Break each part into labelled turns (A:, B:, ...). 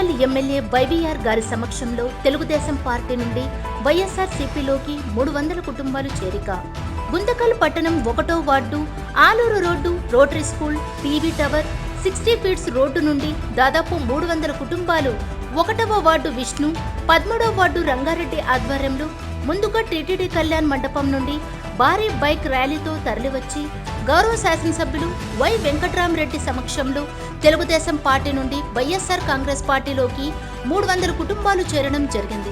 A: Guntakal MLA YVR గారి సమక్షంలో Telugu Desam party నుండి వైఎస్ఆర్సీపీలోకి 300 కుటుంబాలు చేరిక. గుంతకల్ పట్టణం 1వ ward Aluru road rotary school TV tower 60 feets road నుండి దాదాపు 300 కుటుంబాలు 1వ వార్డు విష్ణు 13వ వార్డు రంగారెడ్డి ఆధ్వర్యంలో ముందుగా టీటీడీ కళ్యాణ్ మండపం నుండి భారీ బైక్ ర్యాలీతో తరలివచ్చి గౌరవ శాసనసభ్యులు వై వెంకట్రామరెడ్డి సమక్షంలో తెలుగుదేశం పార్టీ నుండి వైఎస్ఆర్ కాంగ్రెస్ పార్టీలోకి 300 కుటుంబాలు చేరడం జరిగింది.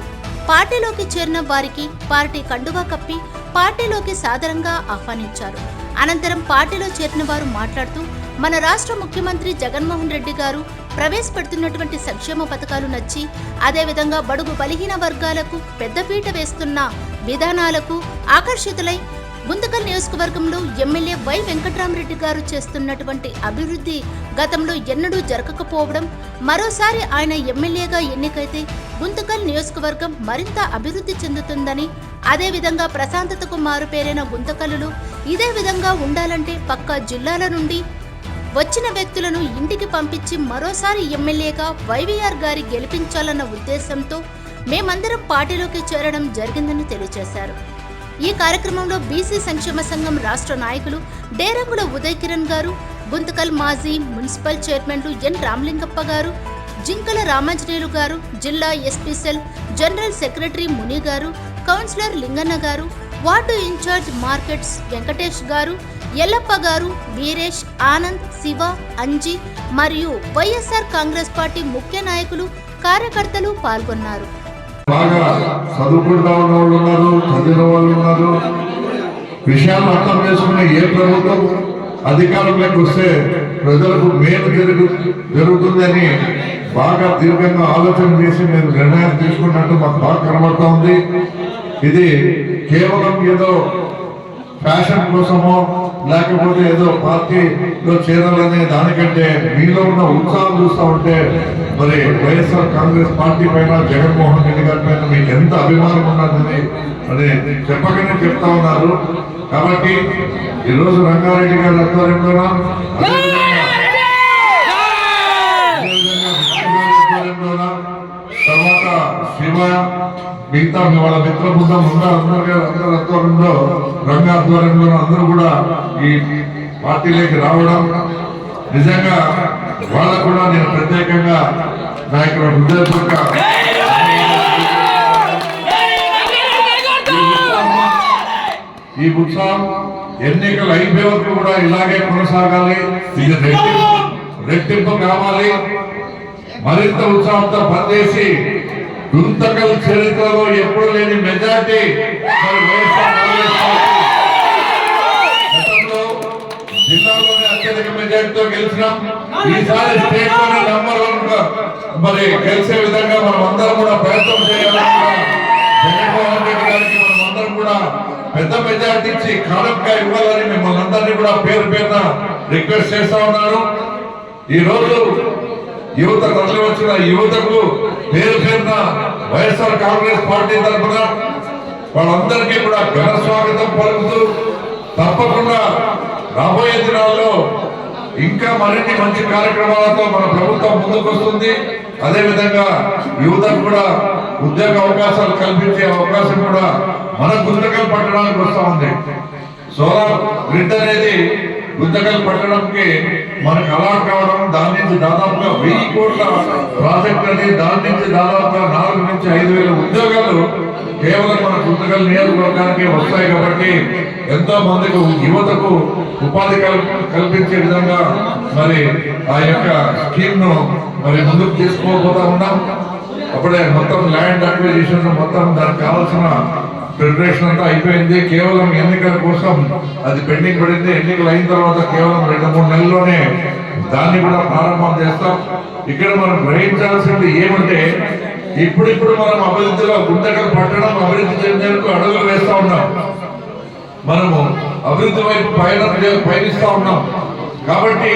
A: పార్టీలోకి చేరిన వారికి పార్టీ కండువా కప్పి పార్టీలోకి సాదరంగా ఆహ్వానించారు. అనంతరం పార్టీలో చేరిన వారు మాట్లాడుతూ మన రాష్ట్ర ముఖ్యమంత్రి జగన్మోహన్ రెడ్డి గారు ప్రవేశపెడుతున్నటువంటి సంక్షేమ పథకాలు నచ్చి, అదేవిధంగా బడుగు బలహీన వర్గాలకు పెద్దపీట వేస్తున్న విధానాలకు ఆకర్షితులై గుంతకల్ నియోజకవర్గంలో ఎమ్మెల్యే వై వెంకట్రామరెడ్డి గారు చేస్తున్నటువంటి అభివృద్ధి గతంలో ఎన్నడూ జరగకపోవడం, మరోసారి ఆయన ఎమ్మెల్యేగా ఎన్నికైతే గుంతకల్ నియోజకవర్గం మరింత అభివృద్ధి చెందుతుందని, అదేవిధంగా ప్రశాంతతకు మారుపేరైన గుంతకల్లులో ఇదే విధంగా ఉండాలంటే పక్కా జిల్లాల నుండి వచ్చిన వ్యక్తులను ఇంటికి పంపించి మరోసారి ఎమ్మెల్యేగా వైవీఆర్ గారి గెలిపించాలన్న ఉద్దేశంతో మేమందరం పార్టీలోకి చేరడం జరిగిందని తెలియజేశారు. ఈ కార్యక్రమంలో బీసీ సంక్షేమ సంఘం రాష్ట్ర నాయకులు డేరంగుల ఉదయ్ కిరణ్ గారు, గుంతకల్ మాజీ మున్సిపల్ చైర్మన్లు ఎన్ రామలింగప్ప గారు, జింకల రామాంజనేయులు గారు, జిల్లా ఎస్పీ సెల్ జనరల్ సెక్రటరీ ముని గారు, కౌన్సిలర్ లింగన్న గారు, వార్డు ఇన్ఛార్జ్ మార్కెట్స్ వెంకటేష్ గారు, ఎల్లప్ప గారు, వీరేష్, ఆనంద్, శివ, అంజీ మరియు వైఎస్ఆర్ కాంగ్రెస్ పార్టీ ముఖ్య నాయకులు కార్యకర్తలు పాల్గొన్నారు.
B: బాగా చదువుకుంటా ఉన్న వాళ్ళు ఉన్నారు, చదివిన వాళ్ళు ఉన్నారు. విషయాలు అర్థం చేసుకునే ఏ ప్రభుత్వం అధికారంలోకి వస్తే ప్రజలకు మేలు జరుగుతుందని బాగా దీర్ఘంగా ఆలోచన చేసి మేము నిర్ణయం తీసుకున్నట్టు మాకు బాగా కనబడుతూ ఉంది. ఇది కేవలం ఏదో ఫ్యాషన్ కోసమో లేకపోతే ఏదో పార్టీలో చేరాలనే దానికంటే మీలో ఉన్న ఉత్సాహం చూస్తూ ఉంటే మరి వైఎస్ఆర్ కాంగ్రెస్ పార్టీ పైన జగన్మోహన్ రెడ్డి గారి పైన మీకు ఎంత అభిమానం ఉన్నదని మరి చెప్పకనే చెప్తా ఉన్నారు. కాబట్టి ఈరోజు రంగారెడ్డి గారి ఆధ్వర్యంలో తర్వాత శివ మిగతా వాళ్ళ మిత్ర బృందం అందరి ఆధ్వర్యంలో రంగ ఆధ్వర్యంలో అందరూ కూడా ఈ పార్టీలోకి రావడం నిజంగా వాళ్ళకు కూడా నేను ప్రత్యేకంగా నా యొక్క హృదయపూర్వక ఈ ఉత్సాహం ఎన్నికలు అయిపోయే వరకు కూడా ఇలాగే కొనసాగాలి. ఇది రెట్టింపు కావాలి. మరింత ఉత్సాహంతో పనిచేసి గుంతకల్ చరిత్రలో ఎప్పుడు లేని మెజార్టీ గతంలో జిల్లాలోనే అత్యధిక మెజార్టీతో గెలిచినాం. ఈసారి స్టేట్ లోనే నంబర్ 1 మరి గెలిచే విధంగా మనం అందరం కూడా ప్రయత్నం చేయాలని జగన్మోహన్ రెడ్డి గారికి మనం అందరం కూడా పెద్ద మెజార్టీ ఇచ్చి కానుకగా ఇవ్వాలని మిమ్మల్ని అందరినీ కూడా పేరు పేరున రిక్వెస్ట్ చేస్తా ఉన్నాను. ఈ రోజు యువత తరలి వచ్చిన యువతకు పేరు పేరున వైఎస్ఆర్ కాంగ్రెస్ పార్టీ తరఫున వాళ్ళందరికీ కూడా ఘన స్వాగతం పలుకుతూ తప్పకుండా రాబోయే దినాల్లో ఇంకా మరిన్ని మంచి కార్యక్రమాలతో మన ప్రభుత్వం ముందుకు వస్తుంది. అదేవిధంగా యువతకు కూడా ఉద్యోగ అవకాశాలు కల్పించే అవకాశం కూడా మన గుంతకల్ పట్టణానికి వస్తూ ఉంది. సోలార్ గ్రిడ్ అనేది గుంతకల్ పట్టణంకి మనకు అలాట్ కావడం, దాని నుంచి దాదాపుగా 1000 కోట్ల ప్రాజెక్ట్ అని, దాని నుంచి దాదాపుగా 4 నుంచి 5,000 ఉద్యోగాలు కేవలం మన గుంతకల్ నియోజకవర్గానికి వస్తాయి. కాబట్టి ఎంతో మందికి యువతకు ఉపాధి కల్పించే విధంగా మరి ఆ యొక్క స్కీమ్ ను మరి ముందుకు తీసుకోబోతా ఉన్నాం. అప్పుడే మొత్తం ల్యాండ్ అక్విజిషన్ మొత్తం దానికి కావాల్సిన ప్రిపరేషన్ అంతా అయిపోయింది. కేవలం ఎన్నికల కోసం అది పెండింగ్ పడింది. ఎన్నికలు అయిన తర్వాత కేవలం 2-3 నెలల్లోనే దాన్ని కూడా ప్రారంభం చేస్తాం. ఇక్కడ మనం గ్రహించాల్సింది ఏమంటే ఇప్పుడిప్పుడు మనం అభివృద్ధిలో గుంతకల్ పట్టణం అభివృద్ధి చెందేందుకు అడుగులు వేస్తా ఉన్నాం. మనము అభివృద్ధి వైపు పయనిస్తా ఉన్నాం. కాబట్టి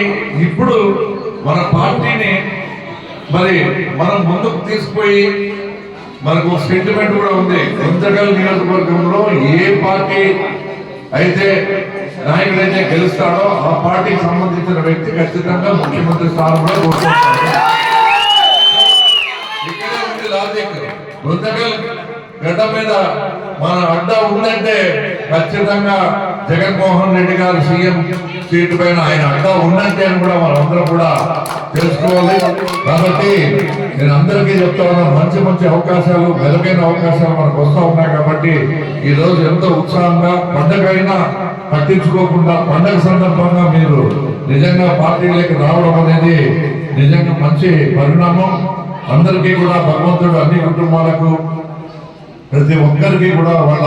B: ఇప్పుడు మన పార్టీని మరి మనం ముందుకు తీసుకుపోయి మనకు సెంటిమెంట్ కూడా ఉంది. గుంతకల్ నియోజకవర్గంలో ఏ పార్టీ అయితే నాయకుడైతే గెలుస్తాడో ఆ పార్టీకి సంబంధించిన వ్యక్తి ఖచ్చితంగా ముఖ్యమంత్రి స్థానంలో కూర్చుంటాడు. గుంతకల్ గడ్డ మీద మన అడ్డా ఉందంటే ఖచ్చితంగా జగన్మోహన్ రెడ్డి గారు సీఎం సీటు పైన ఆయన అడ్డా ఉందంటే అని కూడా మనందరం కూడా తెలుసుకోవాలి. కాబట్టి నేను అందరికీ చెప్తా ఉన్నాను, మంచి మంచి అవకాశాలు, మెరుగైన అవకాశాలు మనకు వస్తూ ఉన్నాయి. కాబట్టి ఈ రోజు ఎంతో ఉత్సాహంగా పండగ అయినా పట్టించుకోకుండా పండగ సందర్భంగా మీరు నిజంగా పార్టీలోకి రావడం అనేది నిజంగా మంచి పరిణామం. అందరికీ కూడా భగవంతుడు అన్ని కుటుంబాలకు ప్రతి ఒక్కరికి కూడా వాళ్ళ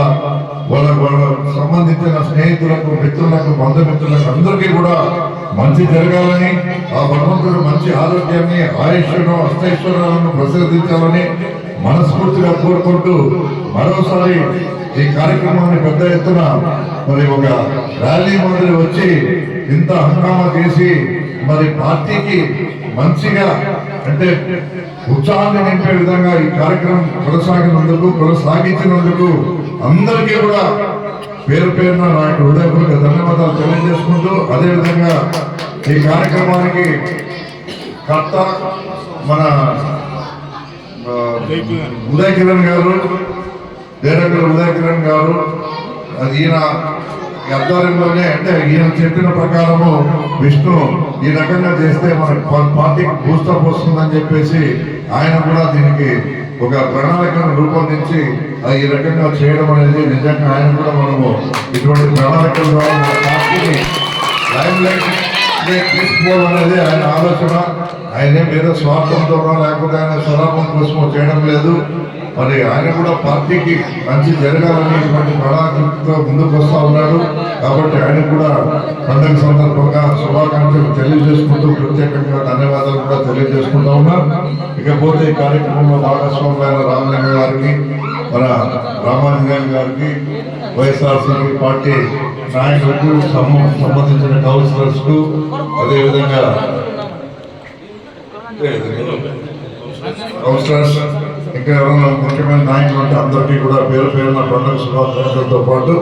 B: వాళ్ళ వాళ్ళ సంబంధించిన స్నేహితులకు, మిత్రులకు, బంధుమిత్రులకు అందరికీ కూడా మంచి జరగాలని, ఆ భగవంతుడు మంచి ఆరోగ్యాన్ని, ఆయుష్ను, అష్టైశ్వర్యాలను ప్రసాదించాలని మనస్ఫూర్తిగా కోరుకుంటూ మరోసారి ఈ కార్యక్రమాన్ని పెద్ద ఎత్తున మరి ఒక ర్యాలీ మాదిరి వచ్చి ఇంత హంగామా చేసి మరి పార్టీకి మంచిగా అంటే ఉత్సాహాన్ని నింపే విధంగా ఈ కార్యక్రమం కొనసాగించినందుకు అందరికీ కూడా పేరు పేరున నా యొక్క హృదయపూర్వక ధన్యవాదాలు తెలియజేసుకుంటూ, అదేవిధంగా ఈ కార్యక్రమానికి కర్త మన ఉదయ్ కిరణ్ గారు, డైరెక్టర్ ఉదయ్ కిరణ్ గారు, అది ఈయన ఆధ్వర్యంలోనే అంటే ఈయన చెప్పిన ప్రకారము విష్ణు ఈ రకంగా చేస్తే మన పార్టీకి బూస్టప్ వస్తుందని చెప్పేసి ఆయన కూడా దీనికి ఒక ప్రణాళికను రూపొందించి అది ఈ రకంగా చేయడం అనేది నిజంగా ఆయన కూడా మనము ఇటువంటి ప్రణాళికల ద్వారా మన పార్టీని లైమ్ లైట్ తీసుకోవడం అనేది ఆయన ఆలోచన. ఆయన ఏదో స్వార్థంతోనో లేకపోతే ఆయన స్వలాభం కోసమో చేయడం లేదు. మరి ఆయన కూడా పార్టీకి మంచి జరగాలని ఇటువంటి ప్రణాళికతో ముందుకు వస్తూ ఉన్నాడు. కాబట్టి ఆయన కూడా పండుగ సందర్భంగా శుభాకాంక్షలు తెలియజేసుకుంటూ ప్రత్యేకంగా ధన్యవాదాలు కూడా తెలియజేసుకుంటా ఉన్నాం. ఇకపోతే ఈ కార్యక్రమంలో భాగస్వాములైన రామలింగ గారికి, మన రామాంజనేయ గారికి, వైఎస్ఆర్సీపీ పార్టీ నాయకులకు, సంబంధించిన కౌన్సిలర్స్ కు, అదేవిధంగా కౌన్సిలర్స్ ఇంకా ఎవరైనా ముఖ్యమైన నాయకులు అంటే అందరికీ కూడా పేరు పేరున పండుగ శుభాకాంక్షలతో పాటు